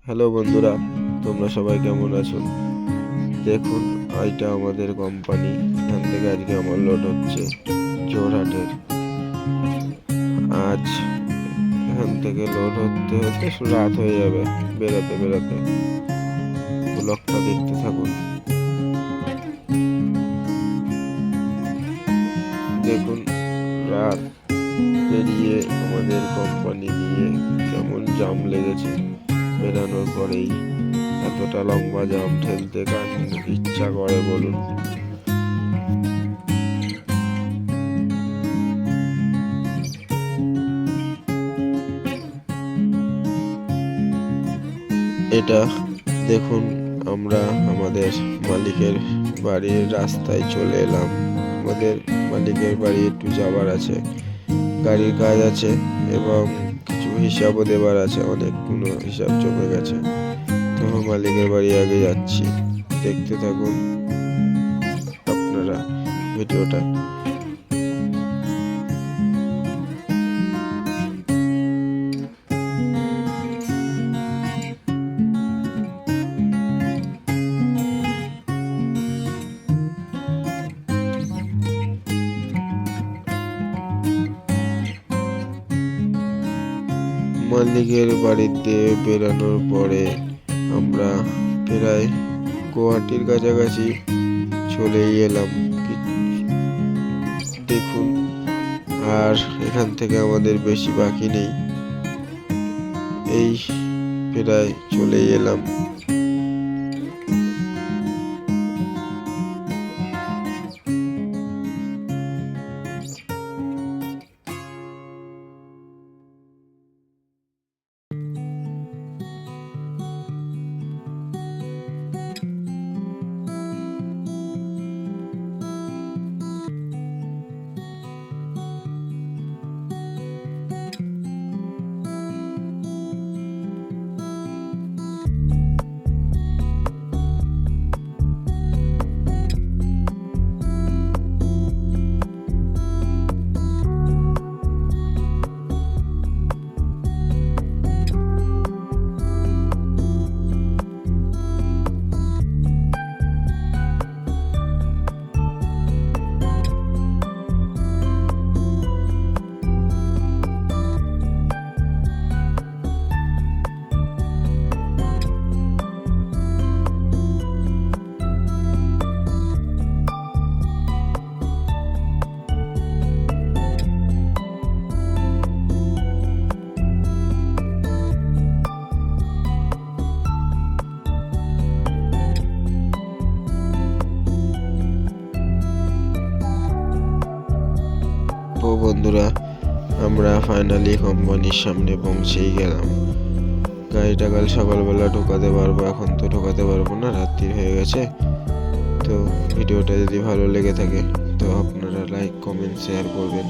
Hello বন্ধুরা, তোমরা সবাই কেমন আছো? দেখুন, এইটা আমাদের কোম্পানি। এখান থেকে আজকে আমার লোড হচ্ছে জোরহাটের। আজ এখান থেকে লোড হতে হতে রাত হয়ে যাবে। বেরাতে বেরাতে ব্লগটা দেখতে থাকুন। দেখুন, রাত পেরিয়ে আমাদের কোম্পানি নিয়ে কেমন জাম লেগেছে। বেরানোর পরেই এতটা লম্বা জাম ঠেলতে কার ইচ্ছা করে বলুন? এটা দেখুন, আমরা আমাদের মালিকের বাড়ির রাস্তায় চলে এলাম। আমাদের মালিকের বাড়ি একটু যাবার আছে, গাড়ির কাজ আছে এবং কিছু হিসাবও দেবার আছে। অনেকগুলো হিসাব জমে গেছে, তো মালিকের বাড়ি আগে যাচ্ছি। দেখতে থাকুন আপনারা ভিডিওটা। মালিকের বাড়িতে বেরানোর পরে আমরা প্রায় গুয়াহাটির কাছাকাছি চলেই এলাম। দেখুন, আর এখান থেকে আমাদের বেশি বাকি নেই, এই প্রায় চলেই এলাম। তো বন্ধুরা, আমরা ফাইনালি কোম্পানির সামনে পৌঁছেই গেলাম। গাড়িটা কাল সকালবেলা ঢোকাতে পারবো, এখন তো ঢোকাতে পারবো না, রাত্রি হয়ে গেছে। তো ভিডিওটা যদি ভালো লেগে থাকে তো আপনারা লাইক, কমেন্ট, শেয়ার করবেন।